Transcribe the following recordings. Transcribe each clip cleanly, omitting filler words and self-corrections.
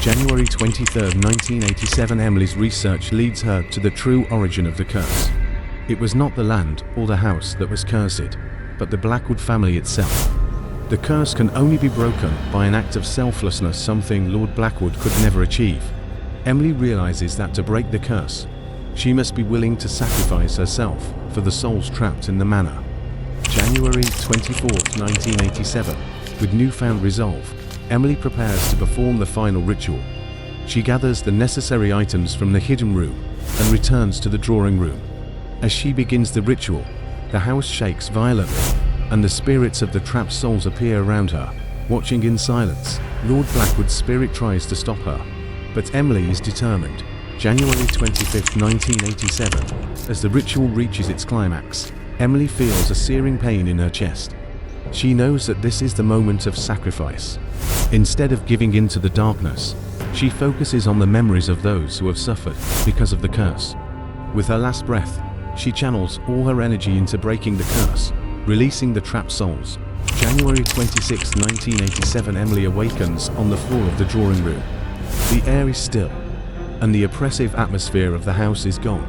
January 23, 1987. Emily's research leads her to the true origin of the curse. It was not the land or the house that was cursed, but the Blackwood family itself. The curse can only be broken by an act of selflessness, something Lord Blackwood could never achieve. Emily realizes that to break the curse, she must be willing to sacrifice herself for the souls trapped in the manor. January 24, 1987. With newfound resolve, Emily prepares to perform the final ritual. She gathers the necessary items from the hidden room and returns to the drawing room. As she begins the ritual, the house shakes violently, and the spirits of the trapped souls appear around her, watching in silence. Lord Blackwood's spirit tries to stop her, but Emily is determined. January 25, 1987. As the ritual reaches its climax, Emily feels a searing pain in her chest. She knows that this is the moment of sacrifice. Instead of giving in to the darkness, she focuses on the memories of those who have suffered because of the curse. With her last breath, she channels all her energy into breaking the curse, releasing the trapped souls. January 26, 1987. Emily awakens on the floor of the drawing room. The air is still, and the oppressive atmosphere of the house is gone.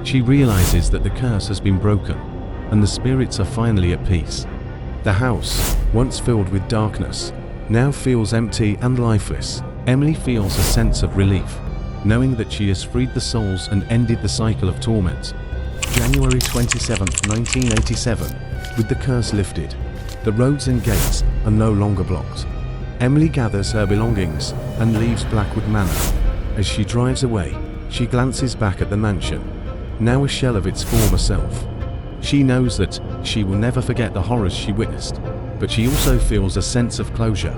She realizes that the curse has been broken, and the spirits are finally at peace. The house, once filled with darkness, now feels empty and lifeless. Emily feels a sense of relief, knowing that she has freed the souls and ended the cycle of torment. January 27, 1987. With the curse lifted, the roads and gates are no longer blocked. Emily gathers her belongings and leaves Blackwood Manor. As she drives away, she glances back at the mansion, now a shell of its former self. She knows that she will never forget the horrors she witnessed, but she also feels a sense of closure.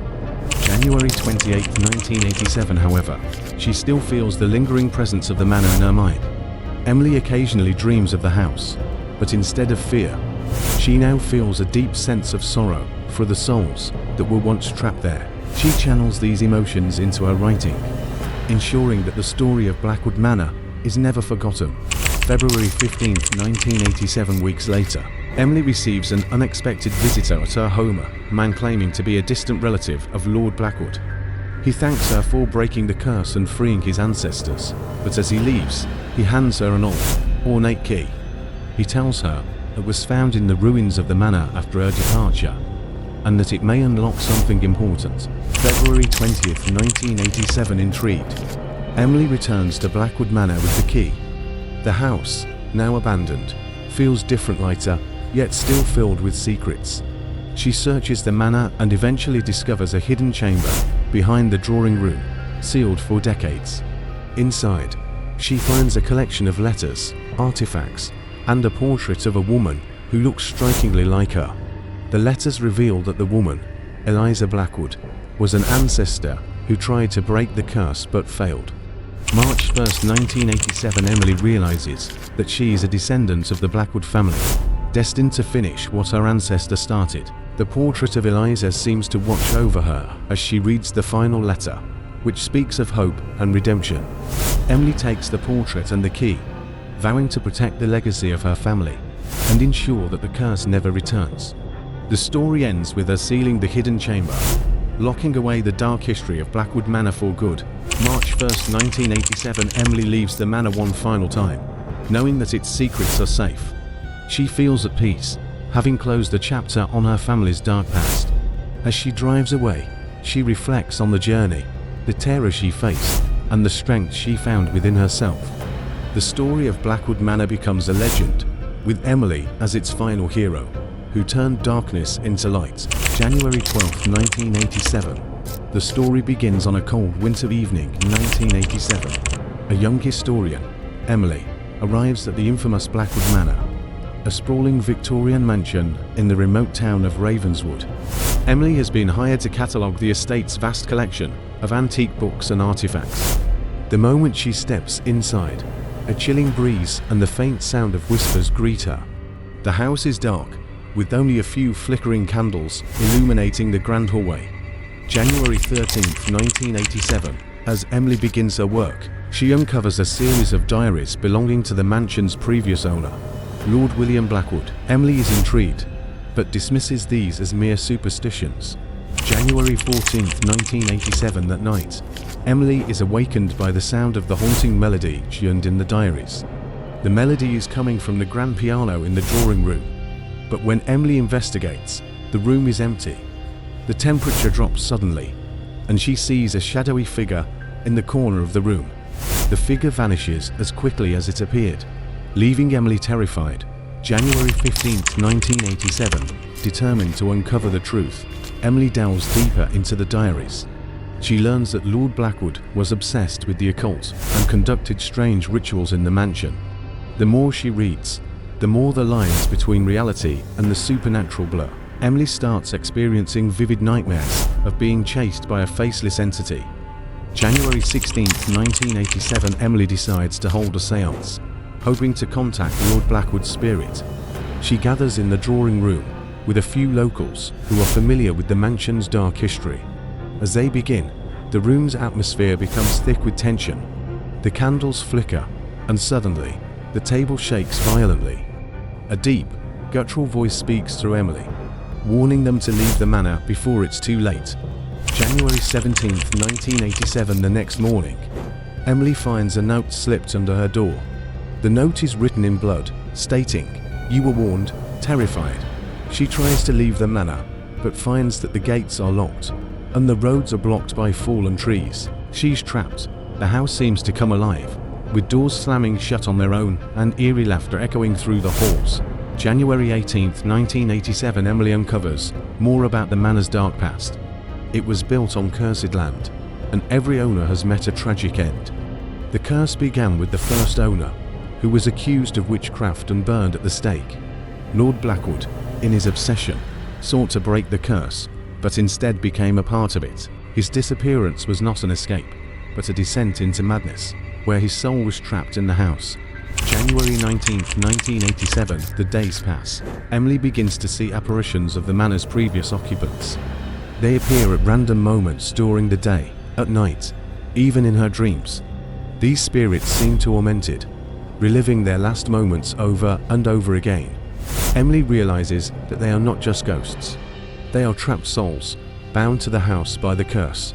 January 28, 1987. However, she still feels the lingering presence of the manor in her mind. Emily occasionally dreams of the house, but instead of fear, she now feels a deep sense of sorrow for the souls that were once trapped there. She channels these emotions into her writing, ensuring that the story of Blackwood Manor is never forgotten. February 15, 1987. Weeks later, Emily receives an unexpected visitor at her home, a man claiming to be a distant relative of Lord Blackwood. He thanks her for breaking the curse and freeing his ancestors, but as he leaves, he hands her an old, ornate key. He tells her it was found in the ruins of the manor after her departure, and that it may unlock something important. February 20th, 1987. Intrigued, Emily returns to Blackwood Manor with the key. The house, now abandoned, feels different, lighter, yet still filled with secrets. She searches the manor and eventually discovers a hidden chamber behind the drawing room, sealed for decades. Inside, she finds a collection of letters, artifacts, and a portrait of a woman who looks strikingly like her. The letters reveal that the woman, Eliza Blackwood, was an ancestor who tried to break the curse but failed. March 1, 1987. Emily realizes that she is a descendant of the Blackwood family, destined to finish what her ancestor started. The portrait of Eliza seems to watch over her as she reads the final letter, which speaks of hope and redemption. Emily takes the portrait and the key, vowing to protect the legacy of her family and ensure that the curse never returns. The story ends with her sealing the hidden chamber, locking away the dark history of Blackwood Manor for good. March 1, 1987. Emily leaves the manor one final time, knowing that its secrets are safe. She feels at peace, having closed a chapter on her family's dark past. As she drives away, she reflects on the journey, the terror she faced, and the strength she found within herself. The story of Blackwood Manor becomes a legend, with Emily as its final hero, who turned darkness into light. January 12, 1987. The story begins on a cold winter evening in 1987. A young historian, Emily, arrives at the infamous Blackwood Manor, a sprawling Victorian mansion in the remote town of Ravenswood. Emily has been hired to catalogue the estate's vast collection of antique books and artifacts. The moment she steps inside, a chilling breeze and the faint sound of whispers greet her. The house is dark, with only a few flickering candles illuminating the grand hallway. January 13, 1987. As Emily begins her work, she uncovers a series of diaries belonging to the mansion's previous owner, Lord William Blackwood. Emily is intrigued, but dismisses these as mere superstitions. January 14, 1987. That night, Emily is awakened by the sound of the haunting melody tuned in the diaries. The melody is coming from the grand piano in the drawing room. But when Emily investigates, the room is empty. The temperature drops suddenly, and she sees a shadowy figure in the corner of the room. The figure vanishes as quickly as it appeared, leaving Emily terrified. January 15, 1987. Determined to uncover the truth, Emily delves deeper into the diaries. She learns that Lord Blackwood was obsessed with the occult and conducted strange rituals in the mansion. The more she reads, the more the lines between reality and the supernatural blur. Emily starts experiencing vivid nightmares of being chased by a faceless entity. January 16, 1987. Emily decides to hold a séance, hoping to contact Lord Blackwood's spirit. She gathers in the drawing room with a few locals who are familiar with the mansion's dark history. As they begin, the room's atmosphere becomes thick with tension. The candles flicker, and suddenly, the table shakes violently. A deep, guttural voice speaks through Emily, warning them to leave the manor before it's too late. January 17, 1987. The next morning, Emily finds a note slipped under her door. The note is written in blood, stating, "You were warned, terrified." She tries to leave the manor, but finds that the gates are locked, and the roads are blocked by fallen trees. She's trapped. The house seems to come alive, with doors slamming shut on their own and eerie laughter echoing through the halls. January 18, 1987. Emily uncovers more about the manor's dark past. It was built on cursed land, and every owner has met a tragic end. The curse began with the first owner, who was accused of witchcraft and burned at the stake. Lord Blackwood, in his obsession, sought to break the curse, but instead became a part of it. His disappearance was not an escape, but a descent into madness, where his soul was trapped in the house. January 19, 1987. The days pass. Emily begins to see apparitions of the manor's previous occupants. They appear at random moments during the day, at night, even in her dreams. These spirits seem tormented, reliving their last moments over and over again. Emily realizes that they are not just ghosts. They are trapped souls, bound to the house by the curse.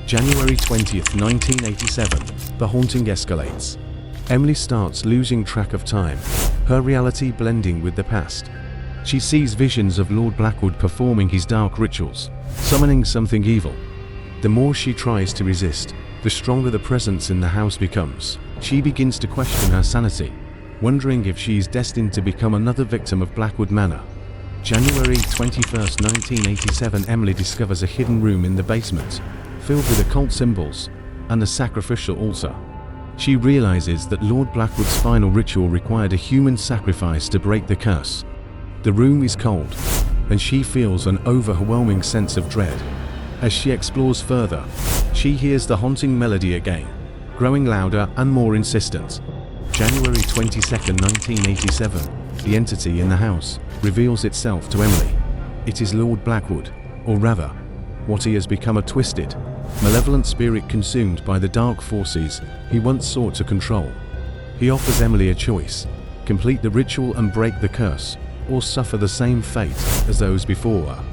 January 20th, 1987. The haunting escalates. Emily starts losing track of time, her reality blending with the past. She sees visions of Lord Blackwood performing his dark rituals, summoning something evil. The more she tries to resist, the stronger the presence in the house becomes. She begins to question her sanity, wondering if she is destined to become another victim of Blackwood Manor. January 21st, 1987. Emily discovers a hidden room in the basement, filled with occult symbols and a sacrificial altar. She realizes that Lord Blackwood's final ritual required a human sacrifice to break the curse. The room is cold, and she feels an overwhelming sense of dread. As she explores further, she hears the haunting melody again, growing louder and more insistent. January 22nd, 1987. The entity in the house reveals itself to Emily. It is Lord Blackwood, or rather, what he has become, a twisted, malevolent spirit consumed by the dark forces he once sought to control. He offers Emily a choice: complete the ritual and break the curse, or suffer the same fate as those before her.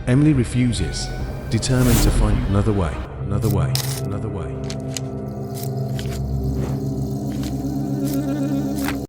Emily refuses, determined to find another way.